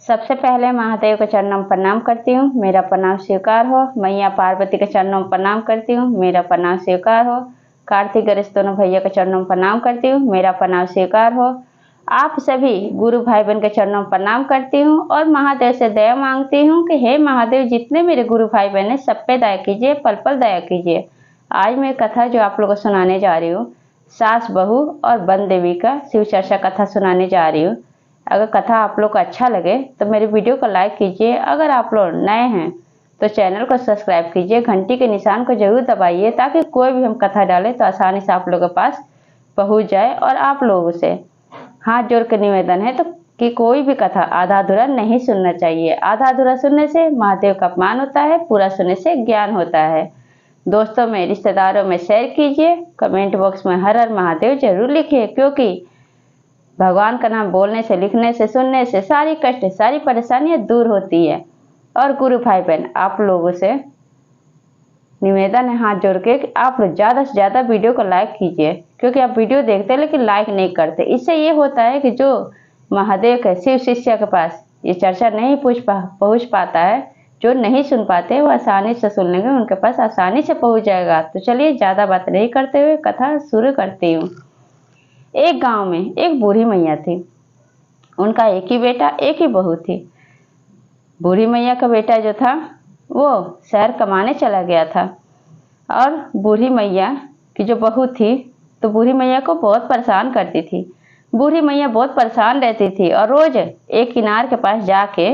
सबसे पहले महादेव के चरणों में प्रणाम करती हूँ, मेरा प्रणाम स्वीकार हो। मैया पार्वती के चरणों में प्रणाम करती हूँ, मेरा प्रणाम स्वीकार हो। कार्तिक गणेश दोनों भैया के चरणों में प्रणाम करती हूँ, मेरा प्रणाम स्वीकार हो। आप सभी गुरु भाई बहन के चरणों में प्रणाम करती हूँ और महादेव से दया मांगती हूँ कि हे महादेव, जितने मेरे गुरु भाई बहन हैं सब पे दया कीजिए, पल पल दया कीजिए। आज मैं कथा जो आप लोगों को सुनाने जा रही हूँ, सास बहू और वन देवी का शिव चर्चा कथा सुनाने जा रही हूँ। अगर कथा आप लोग को अच्छा लगे तो मेरे वीडियो को लाइक कीजिए। अगर आप लोग नए हैं तो चैनल को सब्सक्राइब कीजिए, घंटी के निशान को जरूर दबाइए ताकि कोई भी हम कथा डालें तो आसानी से आप लोगों के पास पहुंच जाए। और आप लोगों से हाथ जोड़ के निवेदन है तो कि कोई भी कथा आधा अधूरा नहीं सुनना चाहिए। आधा अधूरा सुनने से महादेव का अपमान होता है, पूरा सुनने से ज्ञान होता है। दोस्तों में, रिश्तेदारों में शेयर कीजिए। कमेंट बॉक्स में हर हर महादेव जरूर लिखिए, क्योंकि भगवान का नाम बोलने से, लिखने से, सुनने से सारी कष्ट, सारी परेशानियां दूर होती है। और गुरु भाई बहन, आप लोगों से निवेदन है हाथ जोड़ के कि आप लोग ज़्यादा से ज़्यादा वीडियो को लाइक कीजिए, क्योंकि आप वीडियो देखते हैं लेकिन लाइक नहीं करते। इससे ये होता है कि जो महादेव के शिव शिष्य के पास ये चर्चा नहीं पहुँच पाता है, जो नहीं सुन पाते, वो आसानी से सुन लेंगे, उनके पास आसानी से पहुँच जाएगा। तो चलिए ज़्यादा बात नहीं करते हुए कथा शुरू करती हूँ। एक गांव में एक बूढ़ी मैया थी। उनका एक ही बेटा, एक ही बहू थी। बूढ़ी मैया का बेटा जो था वो शहर कमाने चला गया था और बूढ़ी मैया की जो बहू थी तो बूढ़ी मैया को बहुत परेशान करती थी। बूढ़ी मैया बहुत परेशान रहती थी और रोज एक इनार के पास जाके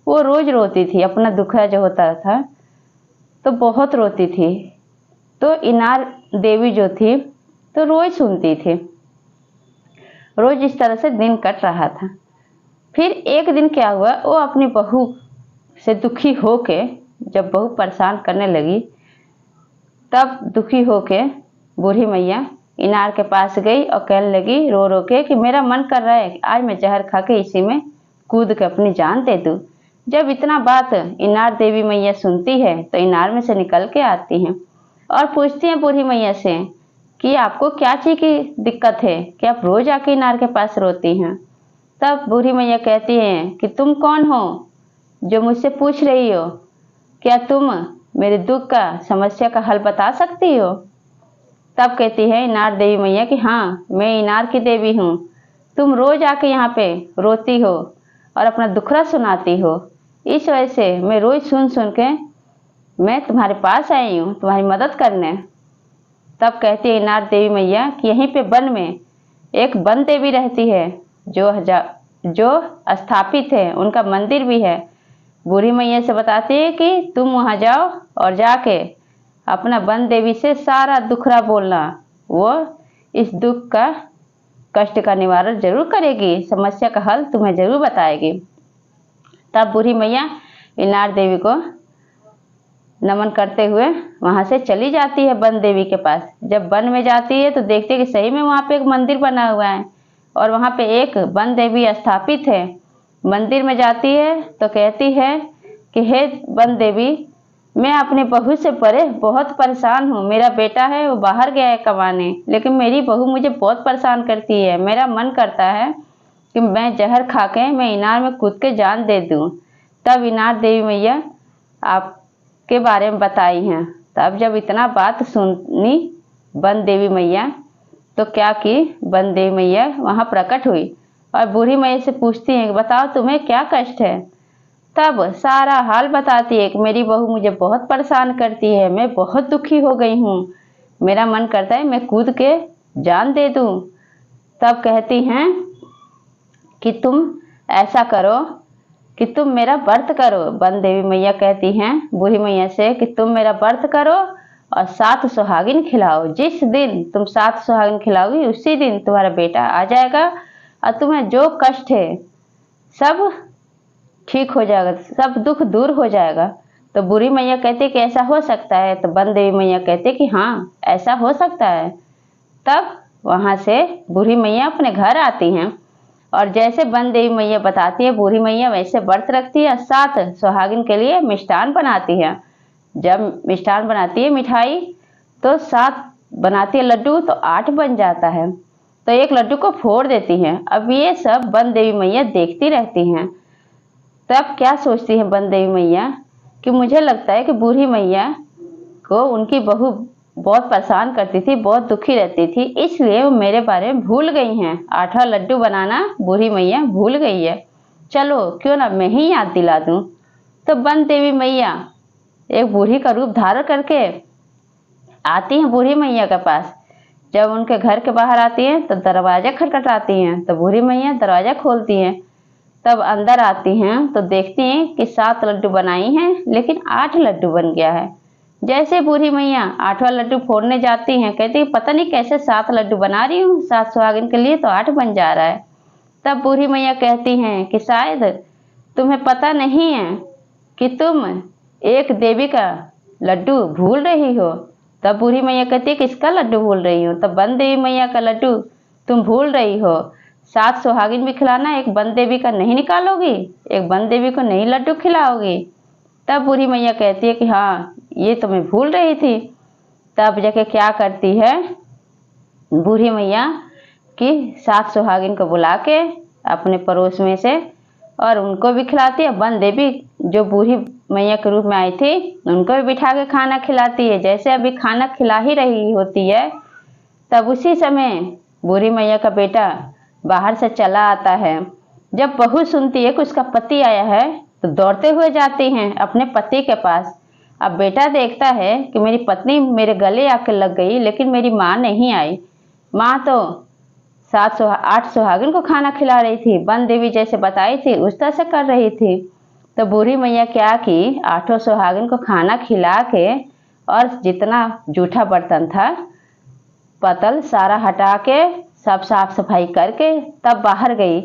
वो रोज रोती थी। अपना दुखड़ा जो होता था तो बहुत रोती थी। तो इनार देवी जो थी तो रोज सुनती थी। रोज इस तरह से दिन कट रहा था। फिर एक दिन क्या हुआ, वो अपनी बहू से दुखी होके, जब बहू परेशान करने लगी तब दुखी होके बूढ़ी मैया इनार के पास गई और कहने लगी रो रो के कि मेरा मन कर रहा है आज मैं जहर खा के इसी में कूद के अपनी जान दे दूँ। जब इतना बात इनार देवी मैया सुनती है तो इनार में से निकल के आती हैं और पूछती हैं बूढ़ी मैया से कि आपको क्या चीज़ की दिक्कत है कि आप रोज आके इनार के पास रोती हैं। तब बूढ़ी मैया कहती हैं कि तुम कौन हो जो मुझसे पूछ रही हो, क्या तुम मेरे दुख का, समस्या का हल बता सकती हो। तब कहती है इनार देवी मैया कि हाँ, मैं इनार की देवी हूँ। तुम रोज आके यहाँ पे रोती हो और अपना दुखड़ा सुनाती हो, इस वजह से मैं रोज सुन सुन के मैं तुम्हारे पास आई हूँ तुम्हारी मदद करने। तब कहती है इनार देवी मैया कि यहीं पे वन में एक वन देवी रहती है जो स्थापित है, उनका मंदिर भी है। बूढ़ी मैया से बताती है कि तुम वहाँ जाओ और जाके अपना वन देवी से सारा दुखड़ा बोलना, वो इस दुख का, कष्ट का निवारण जरूर करेगी, समस्या का हल तुम्हें जरूर बताएगी। तब बूढ़ी मैया इनार देवी को नमन करते हुए वहां से चली जाती है वन देवी के पास। जब वन में जाती है तो देखती है कि सही में वहां पे एक मंदिर बना हुआ है और वहां पे एक वन देवी स्थापित है। मंदिर में जाती है तो कहती है कि हे वन देवी, मैं अपने बहू से बहुत परेशान हूँ। मेरा बेटा है वो बाहर गया है कमाने, लेकिन मेरी बहू मुझे बहुत परेशान करती है। मेरा मन करता है कि मैं जहर खा के मैं इनार में कूद के जान दे दूँ। तब इनार देवी मैया आप के बारे में बताई हैं। तब जब इतना बात सुनी वन देवी मैया तो क्या की, वन देवी मैया वहाँ प्रकट हुई और बूढ़ी मैया से पूछती हैं कि बताओ तुम्हें क्या कष्ट है। तब सारा हाल बताती है कि मेरी बहू मुझे बहुत परेशान करती है, मैं बहुत दुखी हो गई हूँ, मेरा मन करता है मैं कूद के जान दे दूँ। तब कहती हैं कि तुम ऐसा करो कि तुम मेरा व्रत करो। वन देवी मैया कहती हैं बूढ़ी मैया से कि तुम मेरा व्रत करो और 7 सुहागिन खिलाओ। जिस दिन तुम 7 सुहागिन खिलाओगी उसी दिन तुम्हारा बेटा आ जाएगा और तुम्हें जो कष्ट है सब ठीक हो जाएगा, सब दुख दूर हो जाएगा। तो बूढ़ी मैया कहती कि ऐसा हो सकता है। तो वन देवी मैया कहती कि हाँ, ऐसा हो सकता है। तब वहाँ से बूढ़ी मैया अपने घर आती हैं और जैसे वन देवी मैया बताती है बूढ़ी मैया वैसे व्रत रखती है। 7 सुहागिन के लिए मिष्ठान बनाती है। जब मिष्ठान बनाती है मिठाई तो 7 बनाती है लड्डू तो 8 बन जाता है, तो एक लड्डू को फोड़ देती हैं। अब ये सब वन देवी मैया देखती रहती हैं। तब क्या सोचती है बन देवी मैया कि मुझे लगता है कि बूढ़ी मैया को उनकी बहू बहुत परेशान करती थी, बहुत दुखी रहती थी, इसलिए वो मेरे बारे में भूल गई हैं। आटा लड्डू बनाना बूढ़ी मैया भूल गई है। चलो क्यों ना मैं ही याद दिला दूं। तो बन देवी मैया एक बूढ़ी का रूप धारण करके आती हैं बूढ़ी मैया के पास। जब उनके घर के बाहर आती हैं तो दरवाजा खटखटाती हैं, तो बूढ़ी मैया दरवाजा खोलती हैं। तब अंदर आती हैं तो देखती हैं कि 7 लड्डू बनाई हैं, लेकिन 8 लड्डू बन गया है। जैसे बूढ़ी मैया 8वां लड्डू फोड़ने जाती हैं, कहती है पता नहीं कैसे 7 लड्डू बना रही हूँ, 7 सुहागिन के लिए तो 8 बन जा रहा है। तब बूढ़ी मैया कहती हैं कि शायद तुम्हें पता नहीं है कि तुम एक देवी का लड्डू भूल रही हो। तब बूढ़ी मैया कहती है किसका लड्डू भूल रही हो। तब बन देवी मैया का लड्डू तुम भूल रही हो। 7 सुहागिन भी खिलाना, एक बन देवी का नहीं निकालोगी, एक बन देवी को नहीं लड्डू खिलाओगी। तब बूढ़ी मैया कहती है कि हाँ ये तो मैं भूल रही थी। तब जाके क्या करती है बूढ़ी मैया कि 7 सुहागिन को बुला के अपने पड़ोस में से और उनको भी खिलाती है। बन देवी जो बूढ़ी मैया के रूप में आई थी उनको भी बिठा के खाना खिलाती है। जैसे अभी खाना खिला ही रही होती है, तब उसी समय बूढ़ी मैया का बेटा बाहर से चला आता है। जब बहू सुनती है कि उसका पति आया है तो दौड़ते हुए जाती हैं अपने पति के पास। अब बेटा देखता है कि मेरी पत्नी मेरे गले आके लग गई, लेकिन मेरी माँ नहीं आई। माँ तो 8 सुहागिन को खाना खिला रही थी, बन देवी जैसे बताई थी उस तरह से कर रही थी। तो बूढ़ी मैया क्या की 8 सुहागिन को खाना खिला के और जितना जूठा बर्तन था पतल सारा हटा के सब साफ सफाई करके तब बाहर गई।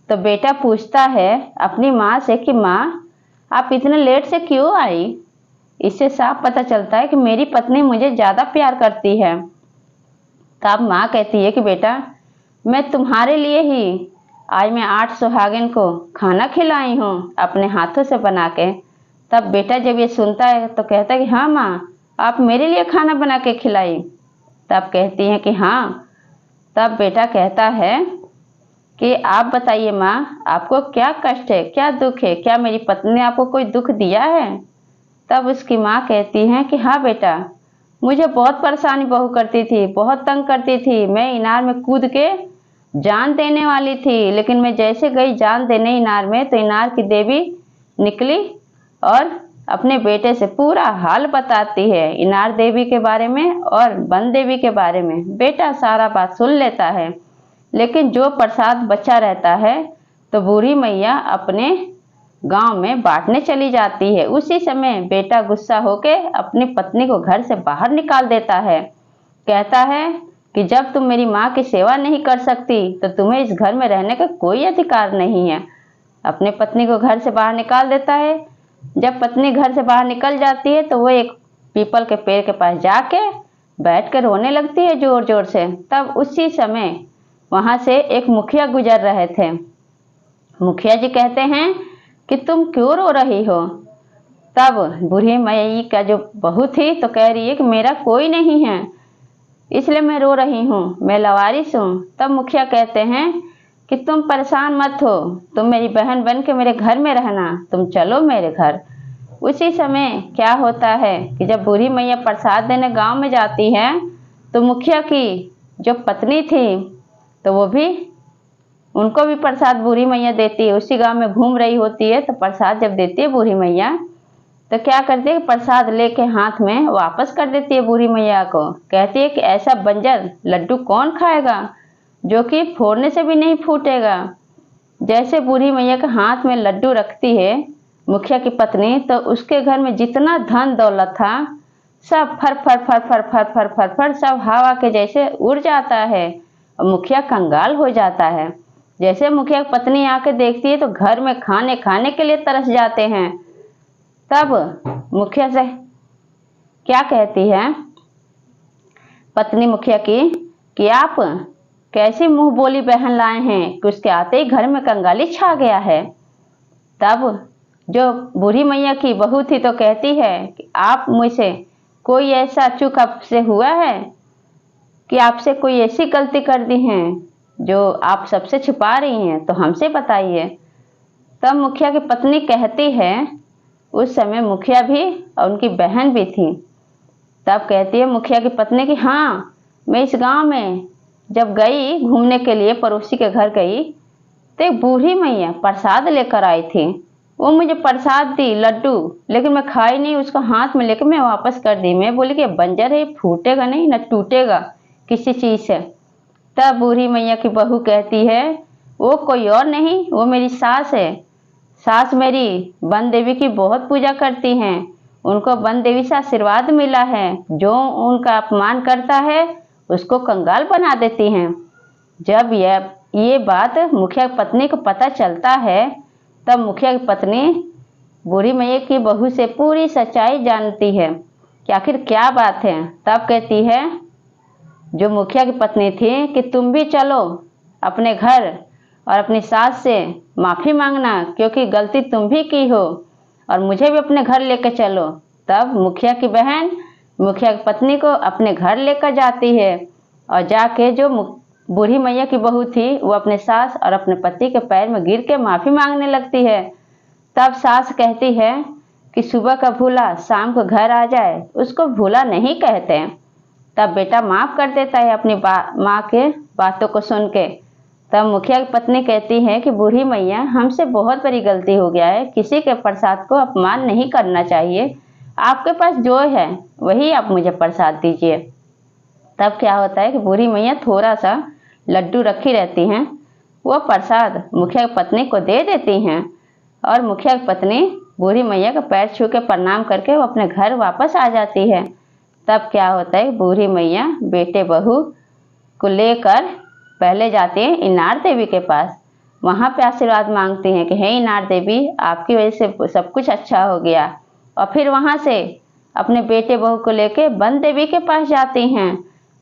तो बेटा पूछता है अपनी माँ से कि माँ आप इतने लेट से क्यों आई। इससे साफ पता चलता है कि मेरी पत्नी मुझे ज़्यादा प्यार करती है। तब माँ कहती है कि बेटा मैं तुम्हारे लिए ही आज मैं 8 सुहागिन को खाना खिलाई हूँ अपने हाथों से बना के। तब बेटा जब ये सुनता है तो कहता है कि हाँ माँ आप मेरे लिए खाना बना के खिलाई। तब कहती हैं कि हाँ। तब बेटा कहता है कि आप बताइए माँ आपको क्या कष्ट है, क्या दुख है, क्या मेरी पत्नी ने आपको कोई दुख दिया है। तब उसकी माँ कहती हैं कि हाँ बेटा मुझे बहुत परेशानी बहू करती थी, बहुत तंग करती थी। मैं इनार में कूद के जान देने वाली थी, लेकिन मैं जैसे गई जान देने इनार में तो इनार की देवी निकली और अपने बेटे से पूरा हाल बताती है इनार देवी के बारे में और बन देवी के बारे में। बेटा सारा बात सुन लेता है, लेकिन जो प्रसाद बचा रहता है तो बूढ़ी मैया अपने गांव में बांटने चली जाती है। उसी समय बेटा गुस्सा होके अपनी पत्नी को घर से बाहर निकाल देता है। कहता है कि जब तुम मेरी माँ की सेवा नहीं कर सकती तो तुम्हें इस घर में रहने का कोई अधिकार नहीं है। अपने पत्नी को घर से बाहर निकाल देता है। जब पत्नी घर से बाहर निकल जाती है तो वो एक पीपल के पेड़ के पास जाके बैठ कर रोने लगती है जोर जोर से। तब उसी समय वहां से एक मुखिया गुजर रहे थे। मुखिया जी कहते हैं कि तुम क्यों रो रही हो। तब बूढ़ी मैया का जो बहू थी तो कह रही है कि मेरा कोई नहीं है इसलिए मैं रो रही हूँ, मैं लवारिस हूँ। तब मुखिया कहते हैं कि तुम परेशान मत हो, तुम मेरी बहन बन के मेरे घर में रहना, तुम चलो मेरे घर। उसी समय क्या होता है कि जब बूढ़ी मैया प्रसाद देने गांव में जाती है तो मुखिया की जो पत्नी थी तो वो भी उनको भी प्रसाद बूढ़ी मैया देती है। उसी गांव में घूम रही होती है तो प्रसाद जब देती है बूढ़ी मैया तो क्या करती है कि प्रसाद लेके हाथ में वापस कर देती है बूढ़ी मैया को। कहती है कि ऐसा बंजर लड्डू कौन खाएगा जो कि फोड़ने से भी नहीं फूटेगा। जैसे बूढ़ी मैया के हाथ में लड्डू रखती है मुखिया की पत्नी तो उसके घर में जितना धन दौलत था सब फर फर फर फर फर फर फर फर सब हवा के जैसे उड़ जाता है और मुखिया कंगाल हो जाता है। जैसे मुखिया की पत्नी आके देखती है तो घर में खाने के लिए तरस जाते हैं। तब मुखिया से क्या कहती है पत्नी मुखिया की कि आप कैसी मुंह बोली बहन लाए हैं कि उसके आते ही घर में कंगाली छा गया है। तब जो बूढ़ी मैया की बहू थी तो कहती है कि आप मुझसे कोई ऐसा चूक आपसे हुआ है कि आपसे कोई ऐसी गलती कर दी है जो आप सबसे छुपा रही हैं, तो हमसे बताइए। तब मुखिया की पत्नी कहती है, उस समय मुखिया भी और उनकी बहन भी थी। तब कहती है मुखिया की पत्नी कि हाँ, मैं इस गांव में जब गई घूमने के लिए, पड़ोसी के घर गई, तो एक बूढ़ी मैया प्रसाद लेकर आई थी। वो मुझे प्रसाद दी, लड्डू, लेकिन मैं खाई नहीं। उसको हाथ में लेकर मैं वापस कर दी। मैं बोली कि बंजर है, फूटेगा नहीं, न टूटेगा किसी चीज़ से। तब बूढ़ी मैया की बहू कहती है, वो कोई और नहीं, वो मेरी सास है। सास मेरी वन देवी की बहुत पूजा करती हैं। उनको वन देवी से आशीर्वाद मिला है। जो उनका अपमान करता है उसको कंगाल बना देती हैं। जब ये बात मुखिया की पत्नी को पता चलता है, तब मुखिया की पत्नी बूढ़ी मैया की बहू से पूरी सच्चाई जानती है कि आखिर क्या बात है। तब कहती है जो मुखिया की पत्नी थी कि तुम भी चलो अपने घर और अपनी सास से माफ़ी मांगना, क्योंकि गलती तुम भी की हो, और मुझे भी अपने घर लेकर चलो। तब मुखिया की बहन मुखिया की पत्नी को अपने घर लेकर जाती है, और जाके जो बूढ़ी मैया की बहू थी वो अपने सास और अपने पति के पैर में गिर के माफ़ी मांगने लगती है। तब सास कहती है कि सुबह का भूला शाम को घर आ जाए, उसको भूला नहीं कहते। तब बेटा माफ़ कर देता है अपनी माँ के बातों को सुन के। तब मुखिया की पत्नी कहती है कि बूढ़ी मैया, हमसे बहुत बड़ी गलती हो गया है, किसी के प्रसाद को अपमान नहीं करना चाहिए। आपके पास जो है वही आप मुझे प्रसाद दीजिए। तब क्या होता है कि बूढ़ी मैया थोड़ा सा लड्डू रखी रहती हैं, वो प्रसाद मुखिया की पत्नी को दे देती हैं, और मुखिया की पत्नी बूढ़ी मैया का पैर छू के प्रणाम करके वो अपने घर वापस आ जाती है। तब क्या होता है, बूढ़ी मैया बेटे बहू को लेकर पहले जाती हैं इनार देवी के पास। वहाँ पे आशीर्वाद मांगती हैं कि हे इनार देवी, आपकी वजह से सब कुछ अच्छा हो गया। और फिर वहाँ से अपने बेटे बहू को लेके वन देवी के पास जाती हैं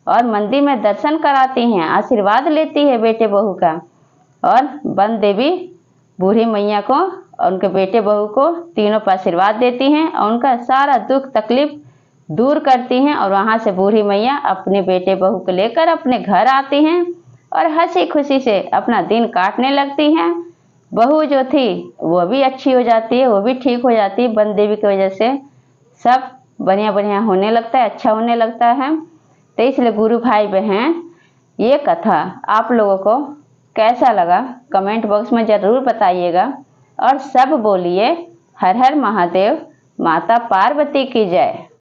और मंदिर में दर्शन कराती हैं, आशीर्वाद लेती है बेटे बहू का। और वन देवी बूढ़ी मैया को और उनके बेटे बहू को तीनों पर आशीर्वाद देती हैं और उनका सारा दुख तकलीफ दूर करती हैं। और वहाँ से बूढ़ी मैया अपने बेटे बहू को लेकर अपने घर आती हैं और हंसी खुशी से अपना दिन काटने लगती हैं। बहू जो थी वो भी अच्छी हो जाती है, वो भी ठीक हो जाती है। वन देवी की वजह से सब बढ़िया बढ़िया होने लगता है, अच्छा होने लगता है। तो इसलिए गुरु भाई बहन, ये कथा आप लोगों को कैसा लगा कमेंट बॉक्स में ज़रूर बताइएगा। और सब बोलिए हर हर महादेव, माता पार्वती की जय।